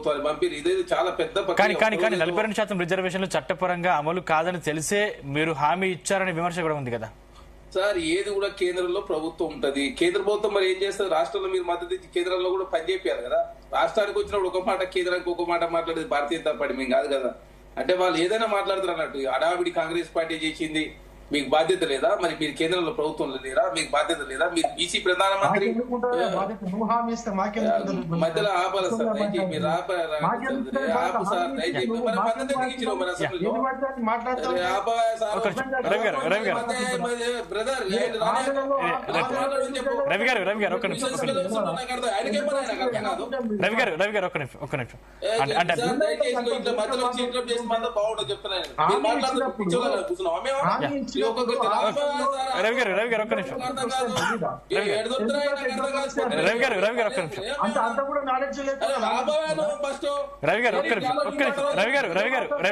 ప్రభుత్వాన్ని పంపిరు. ఇదే చాలా పెద్ద కానీ 42% రిజర్వేషన్లు చట్టపరంగా అమలు కాదని తెలిసే మీరు హామీ ఇచ్చారనే విమర్శ కూడా ఉంది కదా సార్. ఏది కూడా కేంద్రంలో ప్రభుత్వం ఉంటది. కేంద్ర ప్రభుత్వం మరి ఏం చేస్తుంది? రాష్ట్రంలో మీరు మద్దతు ఇచ్చి కేంద్రంలో కూడా పనిచేయాలి కదా. రాష్ట్రానికి వచ్చినప్పుడు ఒక మాట, కేంద్రానికి ఒక మాట మాట్లాడేది భారతీయ జనతా పార్టీ మేము కాదు కదా. అంటే వాళ్ళు ఏదైనా మాట్లాడతారు అన్నట్టు. అడావిడి కాంగ్రెస్ పార్టీ చేసింది, మీకు బాధ్యత లేదా? మరి మీరు కేంద్రంలో ప్రభుత్వంలో లేరా? మీకు బాధ్యత లేదా? మీరు బీసీ ప్రధానమంత్రి మధ్యలో ఆపాలి సార్. దయచేసి మీరు ఆపు సార్. దయచేసి మరి మద్దతు ఎందుకు ఇచ్చినావు మరి అసెంబ్లీలో? బ్రదర్ రవి గారు ఒక్క నిమిషం అంటే మధ్యలో వచ్చి ఇంటరప్ట్ చేసి మాత్రం బాగుంటుంది చెప్తున్నాను. మీరు మాట్లాడుతున్నారు పిచ్చోళ్ళగా కూర్చున్నావా మేము? రవి గారు ఒక్క నిమిషం రవి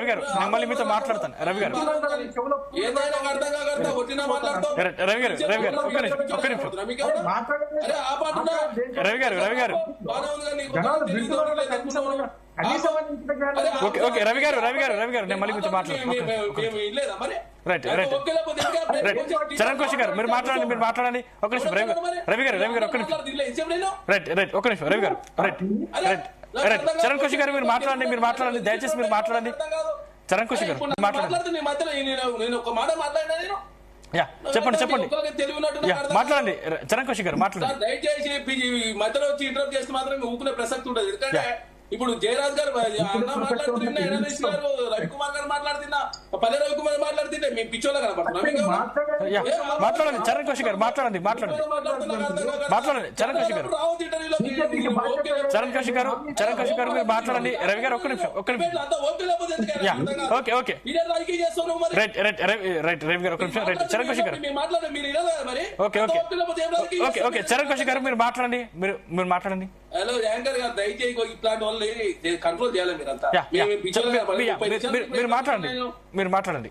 గారు మళ్ళీ మీతో మాట్లాడతాను. రవి గారు ఒక్క నిమిషం రవి గారు ఓకే రవి గారు నేను మళ్ళీ మీతో మాట్లాడతాను. రైట్ చరణ్ కౌశిక్ గారు మీరు మాట్లాడండి ఒక నిమిషం. రవి గారు ఒక్క నిమిషం. రైట్ ఒక్క నిమిషం రవి గారు. రైట్ చరణ్ కౌశిక్ గారు మీరు మాట్లాడండి దయచేసి మీరు మాట్లాడండి. చరణ్ కౌశిక్ గారు మాట్లాడండి. చెప్పండి మాట్లాడండి. చరణ్ కౌశిక్ గారు మాట్లాడండి. దయచేసి మధ్యలో వచ్చి ఇంటరప్ట్ చేస్తే మాత్రం ఊపునే ప్రసక్తి ఉండదు. ఎందుకంటే ఇప్పుడు జయరాజ్ గారు అన్న మాట్లాడుతున్నా, ఎన్ఎల్ఎస్ గారు రవికుమార్ గారు మాట్లాడుతున్నా, పల్లె రవికుమార్ మాట్లాడుతుంటే మేము పిచ్చోళ్ళ కనపడుతున్నాం. మాట్లాడండి చరణ్ కౌశిక్ గారు మాట్లాడండి. చరణ్ కౌశిక్ గారు మీరు మాట్లాడండి. రవి గారు ఒక్క నిమిషం. ఓకే రైట్ రవి గారు ఒక్క నిమిషం. రైట్ చరణ్ కౌశిక్ గారు ఓకే చరణ్ కౌశిక్ గారు మీరు మాట్లాడండి. మీరు మాట్లాడండి. హలో యాంకర్ గారు దయచేసి ఇట్లాంటి వాళ్ళని కంట్రోల్ చేయాలి మీరంతా. మీరు మాట్లాడండి.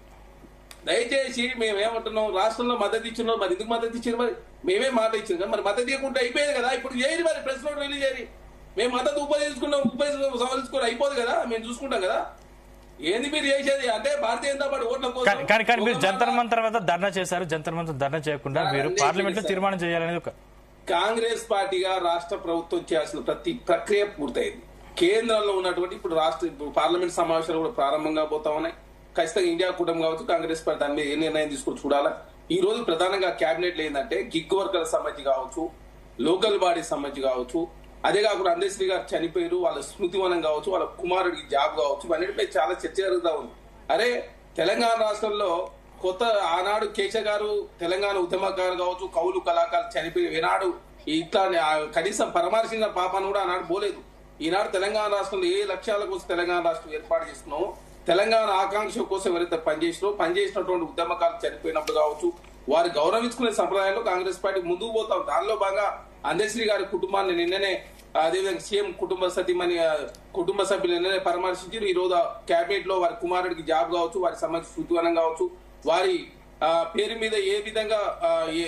దయచేసి మేమేమంటున్నాం, రాష్ట్రంలో మద్దతు ఇచ్చినాం, మరి ఎందుకు మద్దతు ఇచ్చారు? మరి మేమే మాట ఇచ్చినాం, మరి మద్దతు ఇవ్వకుంటే అయిపోయేది కదా. ఇప్పుడు చేయరు, మరి ప్రెస్ నోట్ రిలీజ్ చేయరు. మేము మద్దతు సవరించుకుని అయిపోదు కదా, మేము చూసుకుంటాం కదా. ఏంది మీరు చేసేది అంటే భారతీయ జనతా పార్టీ ఓట్ల కోసం. కానీ మీరు జంతర్ మంతర్ వద్ద ధర్నా చేశారు. జంతర్ మంతర్ ధర్నా చేయకుండా మీరు పార్లమెంట్ లో తీర్మానం చేయాలనేది ఒక కాంగ్రెస్ పార్టీగా రాష్ట్ర ప్రభుత్వం చేయాల్సిన ప్రతి ప్రక్రియ పూర్తయింది. కేంద్రంలో ఉన్నటువంటి ఇప్పుడు పార్లమెంట్ సమావేశాలు కూడా ప్రారంభంగా పోతా ఉన్నాయి. ఖచ్చితంగా ఇండియా కూటమి కావచ్చు, కాంగ్రెస్ పార్టీ దాని మీద ఏ నిర్ణయం తీసుకొని చూడాలా. ఈ రోజు ప్రధానంగా కేబినెట్ లో ఏంటంటే గిగ్ వర్కర్ల సంబంధించి కావచ్చు, లోకల్ బాడీ సంబంధించి కావచ్చు, అదే కాకుండా అందశ్రీ గారు చనిపోయారు, వాళ్ళ స్మృతివనం కావచ్చు, వాళ్ళ కుమారుడికి జాబ్ కావచ్చు, ఇవన్నిటిపై చాలా చర్చ జరుగుతూ ఉంది. అరే తెలంగాణ రాష్ట్రంలో కొత్త ఆనాడు కేశ గారు తెలంగాణ ఉద్యమకారు కావచ్చు, కౌలు కళాకారులు చనిపోయి ఈనాడు ఇట్లా కనీసం పరామర్శించిన పాపాన్ని కూడా ఆనాడు పోలేదు. ఈనాడు తెలంగాణ రాష్ట్రంలో ఏ లక్ష్యాల కోసం తెలంగాణ రాష్ట్రం ఏర్పాటు చేస్తున్నామో, తెలంగాణ ఆకాంక్ష కోసం ఎవరైతే పనిచేసినటువంటి ఉద్యమకారులు చనిపోయినప్పుడు కావచ్చు, వారు గౌరవించుకునే సంప్రదాయంలో కాంగ్రెస్ పార్టీ ముందుకు పోతాం. దానిలో భాగంగా అందశ్రీ గారి కుటుంబాన్ని నిన్ననే, అదేవిధంగా సీఎం కుటుంబ సభ్యులు నిన్ననే పరామర్శించారు. ఈ రోజు కేబినెట్ లో వారి కుమారుడికి జాబ్ కావచ్చు, వారికి సంబంధించి శృతివనం కావచ్చు, వారి పేరు మీద ఏ విధంగా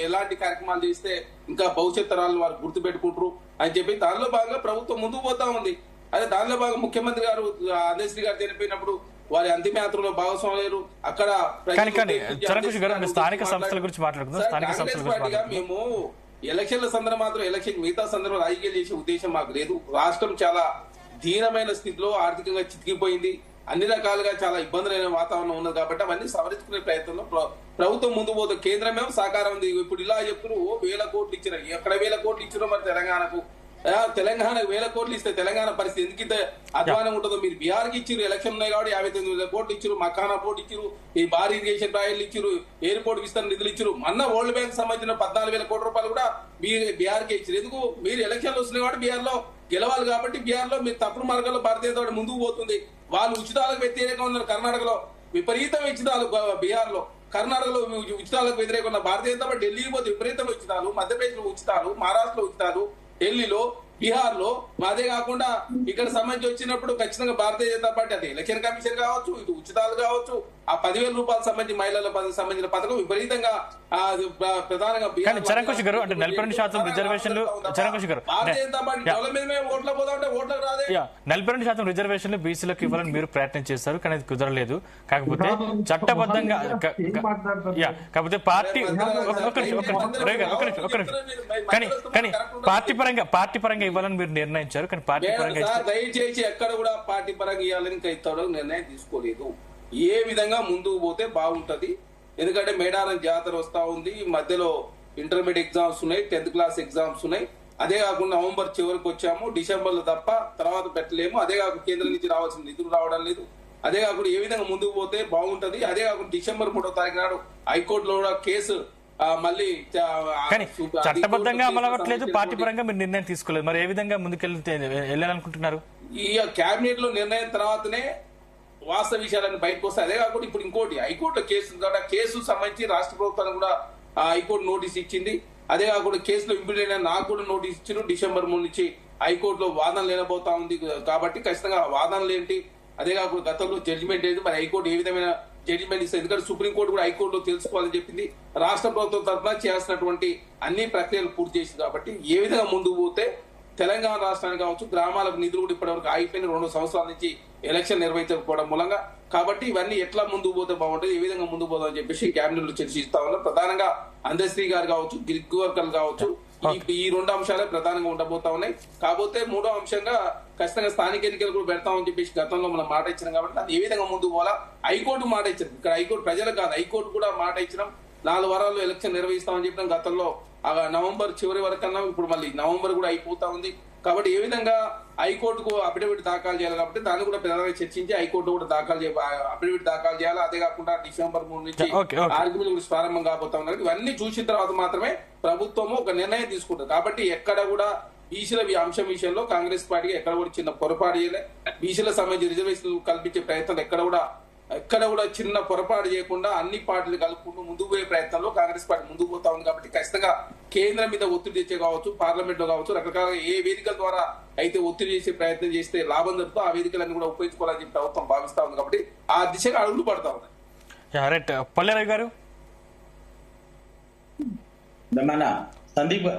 ఎలాంటి కార్యక్రమాలు చేస్తే ఇంకా భవిష్యత్ తరాలను వారు గుర్తు పెట్టుకుంటారు అని చెప్పి దానిలో భాగంగా ప్రభుత్వం ముందుకు పోతా ఉంది. అదే దానిలో భాగంగా ముఖ్యమంత్రి గారు అందశ్రీ గారు చనిపోయినప్పుడు వారి అంతిమయాత్రలో భాగస్వామ్యాలు అక్కడ స్థానిక సంస్థల గురించి మాట్లాడుకుందాం. మేము ఎలక్షన్ల సందర్భం మాత్రం మిగతా సందర్భంలో రాజకీయాలు చేసే ఉద్దేశం మాకు లేదు. రాష్ట్రం చాలా దీనమైన స్థితిలో ఆర్థికంగా చితికిపోయింది. అన్ని రకాలుగా చాలా ఇబ్బందులైన వాతావరణం ఉన్నది కాబట్టి అవన్నీ సవరించుకునే ప్రయత్నంలో ప్రభుత్వం ముందు పోతుంది. కేంద్రమేమో సహకారం ఉంది. ఇప్పుడు ఇలా చెప్తున్నారు 1000 కోట్లు ఇచ్చిన, ఎక్కడ 1000 కోట్లు ఇచ్చినో మరి తెలంగాణకు 1000 కోట్లు ఇస్తే తెలంగాణ పరిస్థితి ఎందుకు అధ్వానం ఉంటుందో. మీరు బీహార్కి ఇచ్చారు, ఎలక్షన్ ఉన్నాయి కాబట్టి 59,000 కోట్లు ఇచ్చారు, మకానా పోర్ట్ ఇచ్చారు, ఈ భారీ ఇరిగేషన్ రాయలు ఇచ్చారు, ఎయిర్పోర్ట్ విస్తరణ నిధులు ఇచ్చారు. మొన్న వరల్డ్ బ్యాంక్ సంబంధించిన 14,000 కోట్ల రూపాయలు కూడా బీహార్కి ఇచ్చారు. ఎందుకు? మీరు ఎలక్షన్లు వస్తున్నాయి కాబట్టి బీహార్ లో గెలవాలి కాబట్టి బీహార్ లో మీరు తప్పుడు మార్గంలో భారతీయ జనతా పార్టీ ముందుకు పోతుంది. వాళ్ళు ఉచితాలకు వ్యతిరేకంగా ఉన్నారు. కర్ణాటకలో విపరీతం ఉచితాలు, బీహార్ లో, కర్ణాటకలో ఉచితాలకు వ్యతిరేకంగా ఉన్న భారతీయ జనతా పార్టీ ఢిల్లీకి పోతే విపరీతమైన ఉచితాలు, మధ్యప్రదేశ్ లో ఉచితాలు, మహారాష్ట్రలో ఉచితాలు, ఢిల్లీలో, బీహార్ లో. అదే కాకుండా ఇక్కడ సంబంధించి వచ్చినప్పుడు ఖచ్చితంగా భారతీయ జనతా పార్టీ అది ఎలక్షన్ కమిషన్ కావచ్చు, ఇటు ఉచితాలు కావచ్చు, ఆ 10,000 రూపాయలకు సంబంధించి మహిళలకు సంబంధించిన పథకం విపరీతంగా ప్రధానంగా కానీ చరణ్ గారు అంటే 42% రిజర్వేషన్లు చరణ్ గారు భారతీయ జనతా పార్టీ డెవలప్మెంట్ మీద ఓట్ల పోతా ఉంటే ఓట్లకు రాదే 42% రిజర్వేషన్లు బీసీలకు ఇవ్వాలని మీరు ప్రయత్నం చేస్తారు కానీ అది కుదరలేదు. కాకపోతే చట్టబద్ధంగా కాకపోతే పార్టీ పార్టీ పరంగా ఇవ్వాలని మీరు నిర్ణయించారు కానీ పార్టీ పరంగా దయచేసి ఎక్కడ కూడా పార్టీ పరంగా ఇవ్వాలని ఇస్తాడో నిర్ణయం తీసుకోలేదు. ఏ విధంగా ముందుకు పోతే బాగుంటది, ఎందుకంటే మేడారం జాతర వస్తా ఉంది, మధ్యలో ఇంటర్మీడియట్ ఎగ్జామ్స్ ఉన్నాయి, 10th క్లాస్ ఎగ్జామ్స్ ఉన్నాయి. అదే కాకుండా నవంబర్ చివరికి వచ్చాము, డిసెంబర్ లో తప్ప తర్వాత పెట్టలేము. అదే కాకుండా కేంద్రం నుంచి రావాల్సిన నిధులు రావడం లేదు. అదే కాకుండా ఏ విధంగా ముందుకు పోతే బాగుంటది. అదే కాకుండా డిసెంబర్ 3వ తారీఖు నాడు హైకోర్టులో కూడా కేసు మళ్ళీ చట్టబద్ధంగా అమలు అవ్వట్లేదు, పార్టీ పరంగా మీరు నిర్ణయం తీసుకోలేదు. మరి ఏ విధంగా వెళ్ళాలనుకుంటున్నారు? ఈ కేబినెట్ లో నిర్ణయం తర్వాతనే వాస్తవ విషయాలన్నీ బయటకు వస్తాయి. అదే కాకుండా ఇప్పుడు ఇంకోటి హైకోర్టులో కేసు కాబట్టి ఆ కేసు సంబంధించి రాష్ట్ర ప్రభుత్వానికి కూడా హైకోర్టు నోటీస్ ఇచ్చింది. అదే కాకుండా కేసులో ఇంప్లీడ్ అయిన నాకు కూడా నోటీస్ ఇచ్చారు. డిసెంబర్ 3 నుంచి హైకోర్టులో వాదన లేనబోతా ఉంది కాబట్టి ఖచ్చితంగా వాదనలు ఏంటి, అదే కాకుండా గతంలో జడ్జిమెంట్ ఏంటి, మరి హైకోర్టు ఏ విధమైన జడ్జిమెంట్ ఇస్తుంది, ఎందుకంటే సుప్రీంకోర్టు కూడా హైకోర్టులో తెలుసుకోవాలని చెప్పింది. రాష్ట్ర ప్రభుత్వం తరఫున చేయాల్సినటువంటి అన్ని ప్రక్రియలు పూర్తి చేసింది. కాబట్టి ఏ విధంగా ముందుకు పోతే తెలంగాణ రాష్ట్రానికి కావచ్చు గ్రామాలకు నిధులు కూడా ఇప్పటివరకు ఆగిపోయిన 2 సంవత్సరాల నుంచి ఎలక్షన్ నిర్వహించకపోవడం మూలంగా. కాబట్టి ఇవన్నీ ఎట్లా ముందుకు పోతే బాగుంటుంది, ఏ విధంగా ముందుకు పోదామని చెప్పేసి కేబినెట్ లో చర్చిస్తా ఉన్నారు. ప్రధానంగా అందశ్రీ గారు కావచ్చు, గిరివర్కర్లు కావచ్చు, ఈ 2 అంశాలే ప్రధానంగా ఉండబోతా ఉన్నాయి. కాకపోతే 3వ అంశంగా ఖచ్చితంగా స్థానిక ఎన్నికలు కూడా పెడతామని చెప్పేసి గతంలో మనం మాట ఇచ్చినాం. కాబట్టి అది ఏ విధంగా ముందుకు పోవాలా హైకోర్టు మాట ఇచ్చింది. ఇక్కడ హైకోర్టు ప్రజలకు కాదు, హైకోర్టు కూడా మాట ఇచ్చినాం. 4 వారాల్లో ఎలక్షన్ నిర్వహిస్తామని చెప్పినాం. గతంలో నవంబర్ చివరి వరకు అన్నాం, ఇప్పుడు మళ్ళీ నవంబర్ కూడా అయిపోతా ఉంది. కాబట్టి ఏ విధంగా హైకోర్టుకు అఫిడవిట్ దాఖలు చేయాలి కాబట్టి దాన్ని కూడా ప్రధానంగా చర్చించి హైకోర్టు కూడా అఫిడవిట్ దాఖలు చేయాలి. అదే కాకుండా డిసెంబర్ 3 నుంచి ఆర్గ్యుమెంట్ ప్రారంభం కాబోతా ఉన్నారు. ఇవన్నీ చూసిన తర్వాత మాత్రమే ప్రభుత్వము ఒక నిర్ణయం తీసుకుంటుంది. కాబట్టి ఎక్కడ కూడా బీసీల అంశం విషయంలో కాంగ్రెస్ పార్టీకి ఎక్కడ కూడా చిన్న పొరపాటు చేయలే. బీసీల సంబంధించి రిజర్వేషన్లు కల్పించే ప్రయత్నం ఎక్కడ కూడా చిన్న పొరపాటు చేయకుండా అన్ని పార్టీలు కలుపుకుంటూ ముందుకు పోయే ప్రయత్నంలో కాంగ్రెస్ పార్టీ ముందుకు పోతా ఉంది. కాబట్టి ఖచ్చితంగా కేంద్రం మీద ఒత్తిడి తెచ్చే కావచ్చు, పార్లమెంట్ లో కావచ్చు, రకరకాల ఏ వేదికల ద్వారా అయితే ఒత్తిడి చేసే ప్రయత్నం చేస్తే లాభం జరుగుతుందో ఆ వేదికలన్నీ కూడా ఉపయోగించుకోవాలని చెప్పి ప్రభుత్వం భావిస్తా ఉంది. కాబట్టి ఆ దిశగా అడుగులు పడతా ఉన్నాయి. పల్లెరావు గారు సందీప్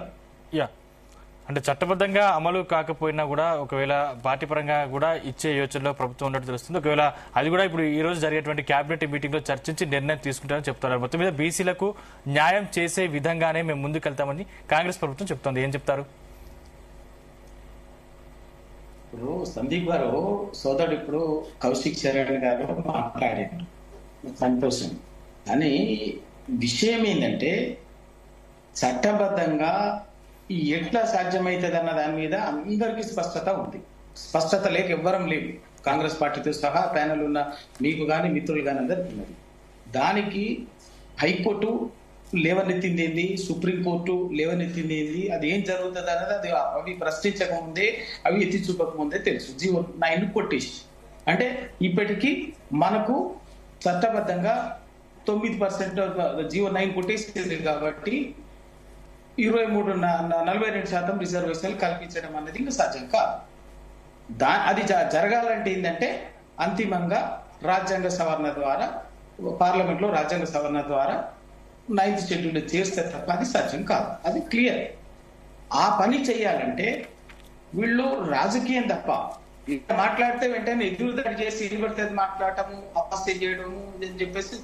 అంటే చట్టబద్ధంగా అమలు కాకపోయినా కూడా ఒకవేళ పార్టీ పరంగా కూడా ఇచ్చే యోచనలో ప్రభుత్వం ఉన్నట్టు తెలుస్తుంది. ఒకవేళ అది కూడా ఇప్పుడు ఈ రోజు జరిగేటువంటి కేబినెట్ మీటింగ్ లో చర్చించి నిర్ణయం తీసుకుంటారని చెప్తున్నారు. మొత్తం మీద బీసీలకు న్యాయం చేసే విధంగానే మేము ముందుకెళ్తామని కాంగ్రెస్ ప్రభుత్వం చెప్తోంది. ఏం చెప్తారు? ఇప్పుడు సందీప్ గారు సోదరుడు ఇప్పుడు కౌశిక్ చరణ్ గారు మాట్లాడారు, సంతోషం. కానీ విషయం ఏంటంటే చట్టబద్ధంగా ఎట్లా సాధ్యమవుతుంది అన్న దాని మీద అందరికీ స్పష్టత ఉంది. స్పష్టత లేక ఎవ్వరం లేవు. కాంగ్రెస్ పార్టీతో సహా ప్యానల్ ఉన్న మీకు కానీ మిత్రులు కానీ అందరికి ఉన్నది. దానికి హైకోర్టు లేవనెత్తింది ఏంది, సుప్రీంకోర్టు లేవనెత్తింది ఏంది, అది ఏం జరుగుతుంది అన్నది అది అవి ప్రశ్నించకముందే అవి ఎత్తి చూపకముందే తెలుసు. జీవో 9 కొట్టేసి అంటే ఇప్పటికీ మనకు చట్టబద్ధంగా 9% జీవో 9 కొట్టేసి కాబట్టి 42% రిజర్వేషన్లు కల్పించడం అనేది ఇంకా సాధ్యం కాదు. అది జరగాలంటే ఏంటంటే అంతిమంగా రాజ్యాంగ సవరణ ద్వారా, పార్లమెంట్ లో రాజ్యాంగ సవరణ ద్వారా 9th షెడ్యూల్ చేస్తే తప్ప అది సాధ్యం కాదు. అది క్లియర్. ఆ పని చేయాలంటే వీళ్ళు రాజకీయం తప్ప మాట్లాడితే వెంటనే ఎదురుదాడి చేసి ఇరుబడితే మాట్లాడటము, అపస్య చేయడము అని చెప్పేసి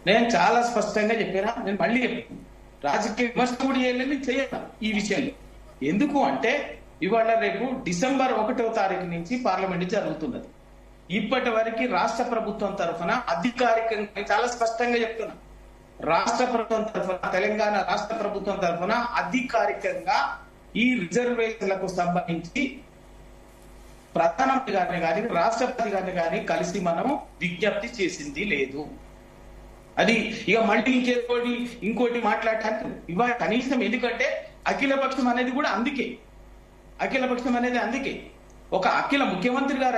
నేను చాలా స్పష్టంగా చెప్పినా, నేను మళ్ళీ చెప్పాను, రాజకీయ విమర్శ కూడా చేయాలని చేయాలి ఈ విషయంలో. ఎందుకు అంటే ఇవాళ రేపు డిసెంబర్ 1వ తారీఖు నుంచి పార్లమెంట్ జరుగుతున్నది. ఇప్పటి వరకు రాష్ట్ర ప్రభుత్వం తరఫున అధికారికంగా చాలా స్పష్టంగా చెప్తున్నా, రాష్ట్ర ప్రభుత్వం తరఫున, తెలంగాణ రాష్ట్ర ప్రభుత్వం తరఫున అధికారికంగా ఈ రిజర్వేషన్లకు సంబంధించి ప్రధానమంత్రి గారిని కానీ రాష్ట్రపతి గారిని కానీ కలిసి మనం విజ్ఞప్తి చేసింది లేదు. అది ఇక మళ్ళీ ఇంకోటి మాట్లాడటానికి ఇవాళ కనీసం, ఎందుకంటే అఖిలపక్షం అనేది కూడా అందుకే, అఖిలపక్షం అనేది అందుకే ఒక అఖిల ముఖ్యమంత్రి గారు